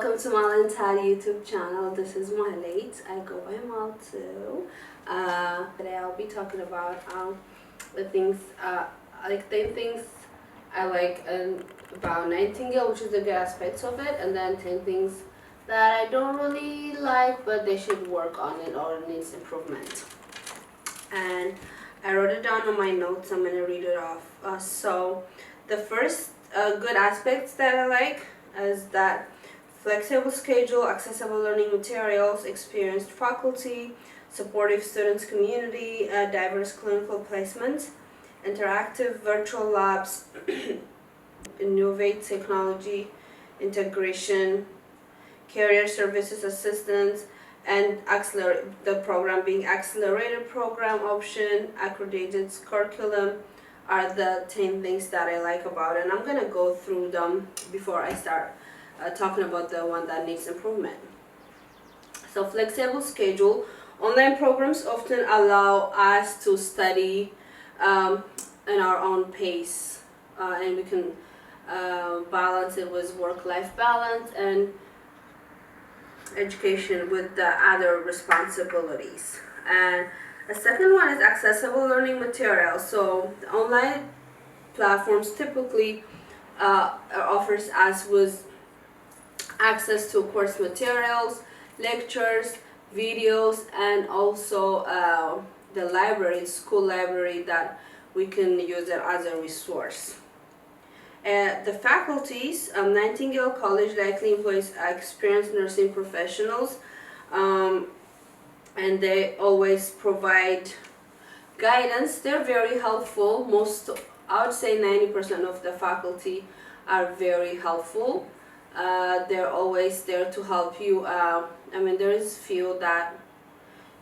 welcome to Mal YouTube channel. This is Malate. I go by Mal too. Today I'll be talking about the things, like 10 things I like about Nightingale, which is the good aspects of it, and then 10 things that I don't really like, but they should work on it or needs improvement. And I wrote it down on my notes. I'm gonna read it off. So the first good aspects that I like is that flexible schedule, accessible learning materials, experienced faculty, supportive students community, diverse clinical placements, interactive virtual labs, innovate technology, integration, career services assistance, and the program being accelerated program option, accredited curriculum are the 10 things that I like about it. And I'm gonna go through them before I start talking about the one that needs improvement. So flexible schedule. Online programs often allow us to study in our own pace, and we can balance it with work-life balance and education with the other responsibilities. And the second one is accessible learning materials. So the online platforms typically offers us with access to course materials, lectures, videos, and also the library, school library, that we can use it as a resource. The faculties, Nightingale College likely employs experienced nursing professionals, and they always provide guidance. They're very helpful. I would say 90% of the faculty are very helpful. They're always there to help you. I mean, there is few that,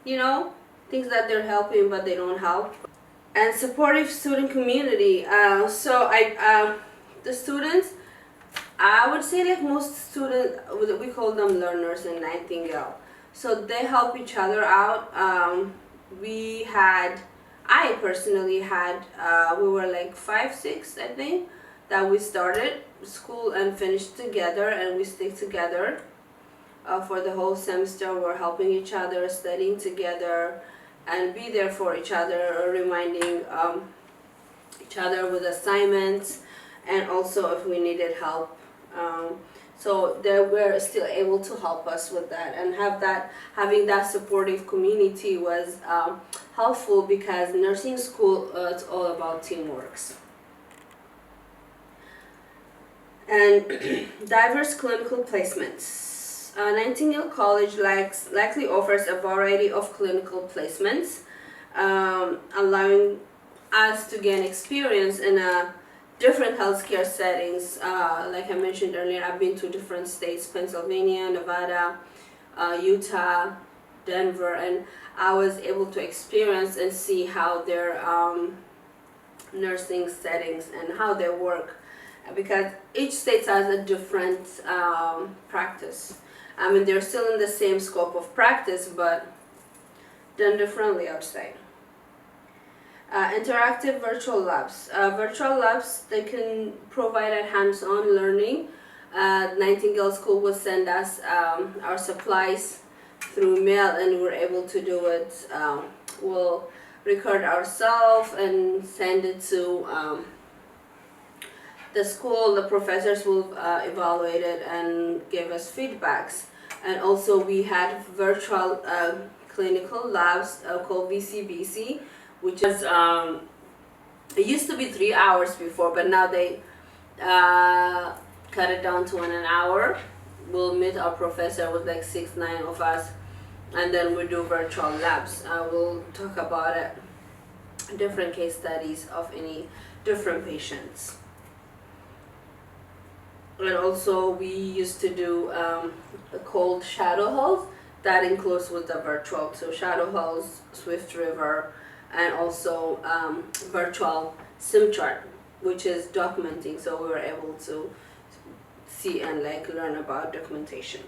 things that they're helping but they don't help. And supportive student community. The students, I would say, like most students, we call them learners in Nightingale. So they help each other out. I personally had, we were like 5, 6, I think, that we started school and finished together, and we stick together for the whole semester. We're helping each other, studying together, and be there for each other, reminding each other with assignments, and also if we needed help. So they were still able to help us with that, and having that supportive community was helpful, because nursing school, it's all about teamwork. And diverse clinical placements. Nightingale College likely offers a variety of clinical placements, allowing us to gain experience in different healthcare settings. Like I mentioned earlier, I've been to different states: Pennsylvania, Nevada, Utah, Denver, and I was able to experience and see how their nursing settings and how they work, because each state has a different practice. I mean, they're still in the same scope of practice, but done differently, I would say. Interactive virtual labs. Virtual labs, they can provide a hands-on learning. Nightingale School will send us our supplies through mail, and we're able to do it. We'll record ourselves and send it to the school. The professors will evaluate it and give us feedbacks. And also we had virtual clinical labs called VCBC, which is it used to be 3 hours before, but now they cut it down to 1 hour. We'll meet our professor with like 6, 9 of us, and then we do virtual labs. We'll talk about it, different case studies of any different patients. And also we used to do cold shadow halls that includes with the virtual. So shadow halls, Swift River, and also virtual sim chart, which is documenting. So we were able to see and learn about documentation.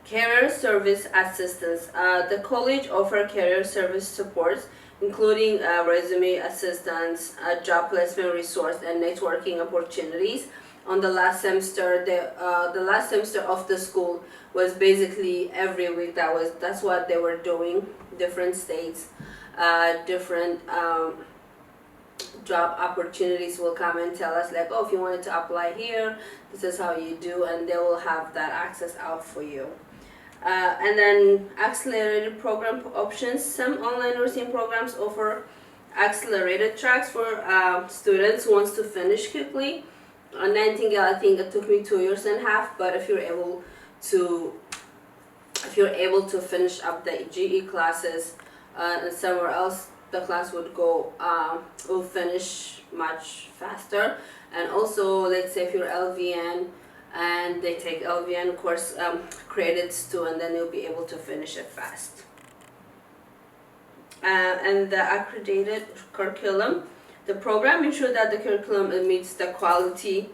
Career service assistance. The college offer career service supports, including resume assistance, job placement resource, and networking opportunities. on the last semester, the last semester of the school was basically every week. That's what they were doing. Different states, different job opportunities will come and tell us like, oh, if you wanted to apply here, this is how you do, and they will have that access out for you. And then accelerated program options. Some online nursing programs offer accelerated tracks for students who wants to finish quickly. On Nightingale, I think it took me 2.5 years, but if you're able to finish up the GE classes and somewhere else, the class will finish much faster. And also, let's say if you're LVN and they take LVN course credits too, and then you'll be able to finish it fast. And the accredited curriculum. The program ensures that the curriculum meets the quality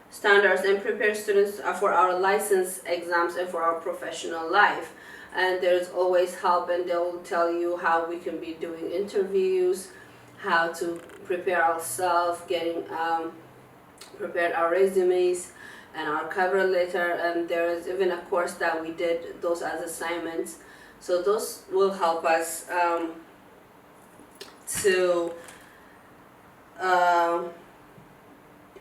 standards and prepares students for our license exams and for our professional life. And there's always help, and they'll tell you how we can be doing interviews, how to prepare ourselves, getting prepared our resumes and our cover letter. And there is even a course that we did those as assignments. So those will help us to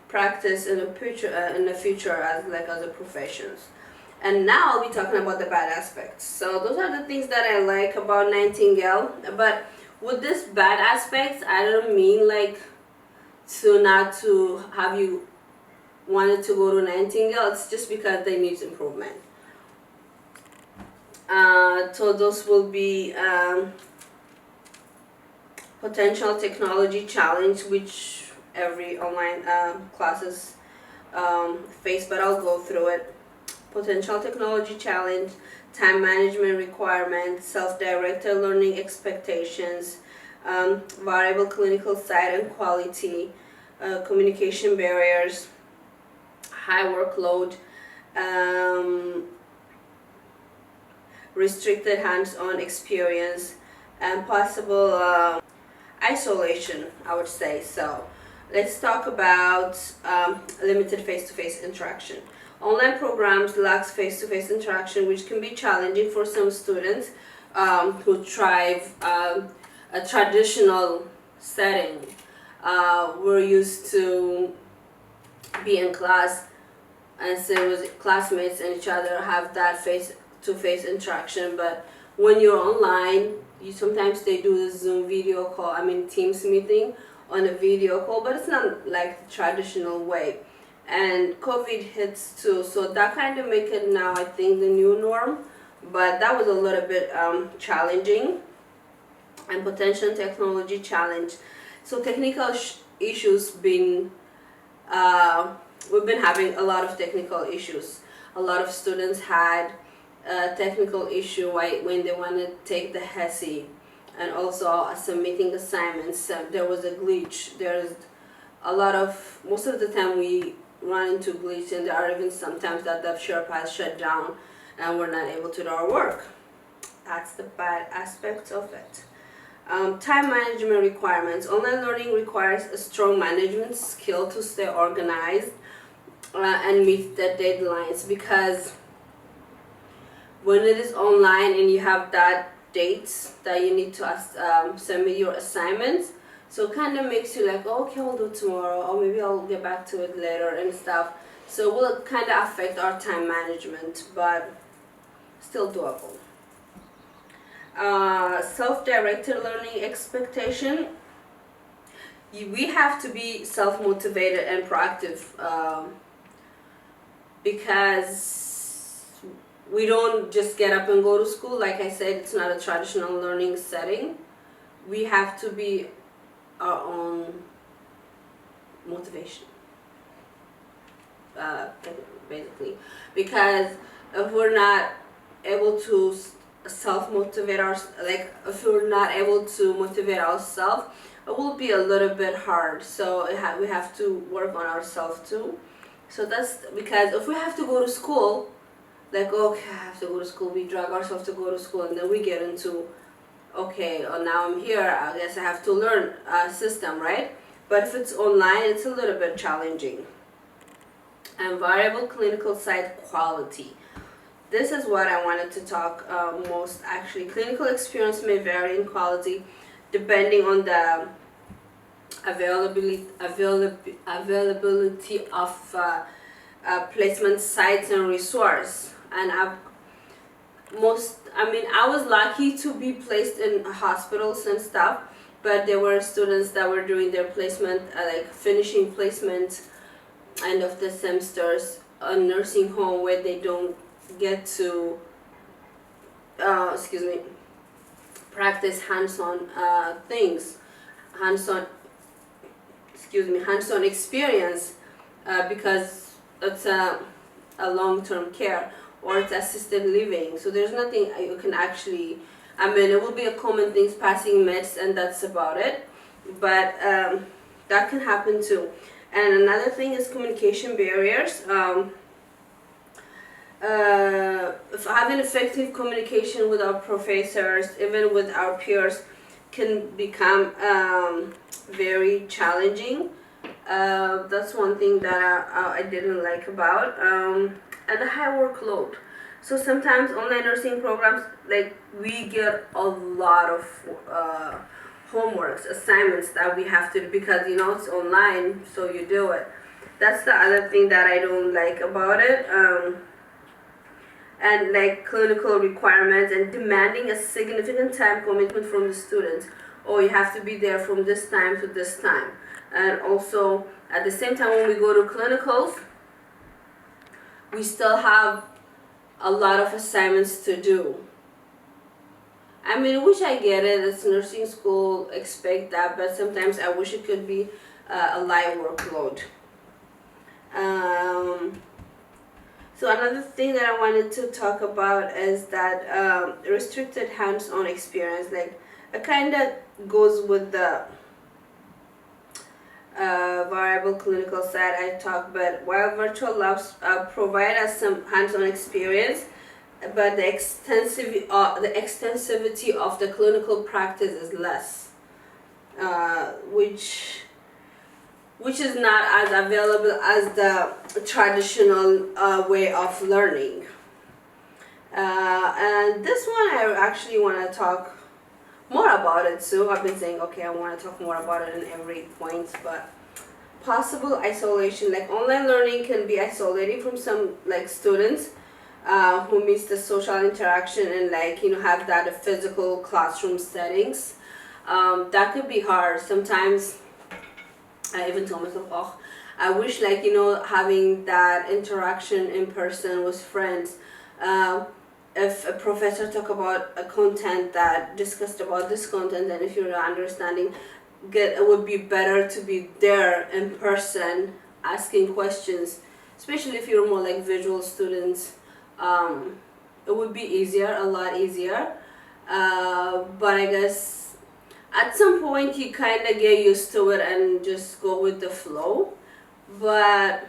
practice in the future as a professions. And now I'll be talking about the bad aspects. So those are the things that I like about Nightingale. But with this bad aspects, I don't mean like not to have you wanted to go to Nightingale. It's just because they need improvement. So those will be potential technology challenge, which every online classes face, but I'll go through it. Potential technology challenge, time management requirements, self-directed learning expectations, variable clinical site and quality, communication barriers, high workload, restricted hands-on experience, and possible isolation, I would say. So let's talk about limited face-to-face interaction. Online programs lack face-to-face interaction, which can be challenging for some students who thrive a traditional setting. We're used to be in class and sit with classmates and each other, have that face-to-face interaction. But when you're online, sometimes they do the Zoom video call, Teams meeting on a video call, but it's not like the traditional way. And COVID hits too, so that kind of make it now, I think, the new norm. But that was a little bit challenging. And potential technology challenge. So technical issues we've been having a lot of technical issues. A lot of students had a technical issue when they want to take the HESI, and also submitting assignments. There was a glitch. There's most of the time we run into glitch, and there are even sometimes that the SharePoint shut down and we're not able to do our work. That's the bad aspect of it. Time management requirements. Online learning requires a strong management skill to stay organized and meet the deadlines, because when it is online and you have that dates that you need to submit your assignments, so it kind of makes you like, oh, okay, I'll do it tomorrow, or maybe I'll get back to it later and stuff. So it will kind of affect our time management, but still doable. Self-directed learning expectation. We have to be self-motivated and proactive, because we don't just get up and go to school. Like I said, it's not a traditional learning setting. We have to be our own motivation, basically, because if we're not able to self-motivate if we're not able to motivate ourselves, it will be a little bit hard. So we have to work on ourselves too. So that's because if we have to go to school, like, okay, I have to go to school, we drag ourselves to go to school, and then we get into, okay, now I'm here, I guess I have to learn a system, right? but if it's online, it's a little bit challenging. And variable clinical site quality. This is what I wanted to talk most actually. Clinical experience may vary in quality depending on the availability of placement sites and resource. And I was lucky to be placed in hospitals and stuff, but there were students that were doing their placement, like finishing placement end of the semesters, a nursing home where they don't get to practice hands-on things, hands-on experience, because it's a long-term care or it's assisted living. So there's nothing you can actually, it will be a common things, passing meds, and that's about it. But that can happen too. And another thing is communication barriers. If having effective communication with our professors, even with our peers, can become very challenging. That's one thing that I didn't like about. And the high workload. So sometimes online nursing programs, like, we get a lot of homeworks, assignments that we have to do because it's online, so you do it. That's the other thing that I don't like about it. And like clinical requirements and demanding a significant time commitment from the students. Oh, you have to be there from this time to this time. And also at the same time, when we go to clinicals, we still have a lot of assignments to do. Which I get it, it's nursing school, expect that, but sometimes I wish it could be a light workload. So another thing that I wanted to talk about is that restricted hands-on experience. Like, it kind of goes with the variable clinical side I talked, but while virtual labs provide us some hands-on experience, but the extensivity of the clinical practice is less, which is not as available as the traditional way of learning. And this one I actually want to talk more about it. So I've been saying, okay, I want to talk more about it in every point, but possible isolation. Like, online learning can be isolating from some students who miss the social interaction and have that physical classroom settings. That could be hard. Sometimes I even told myself, oh, I wish having that interaction in person with friends. If a professor talk about a content that discussed about this content, and if you're not understanding, it would be better to be there in person asking questions, especially if you're more like visual students. It would be easier, a lot easier, but I guess at some point you kind of get used to it and just go with the flow. But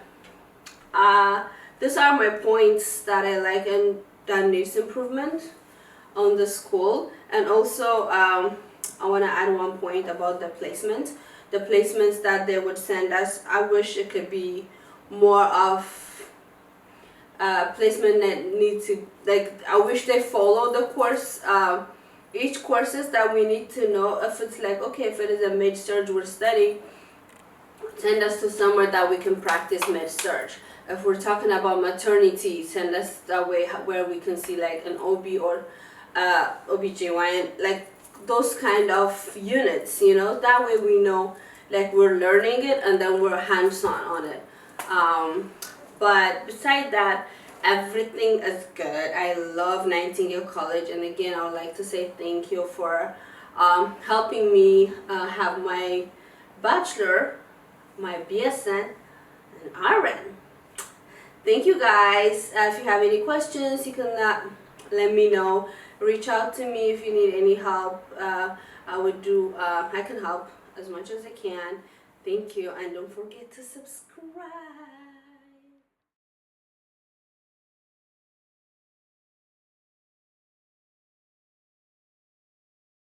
these are my points that I like and that needs improvement on the school. And also I want to add one point about the placement. The placements that they would send us, I wish it could be more of placement that need to, I wish they follow the course, each courses that we need to know. If it's okay, if it is a med-surg we're studying, send us to somewhere that we can practice med-surg. If we're talking about maternity, send us that way where we can see an OB or OBGYN, those kind of units, that way we know we're learning it and then we're hands-on on it. But beside that, everything is good. I love Nightingale College, and again I would like to say thank you for helping me have my bachelor, my BSN, and RN. Thank you guys. If you have any questions, you can let me know. Reach out to me if you need any help. I can help as much as I can. Thank you, and don't forget to subscribe.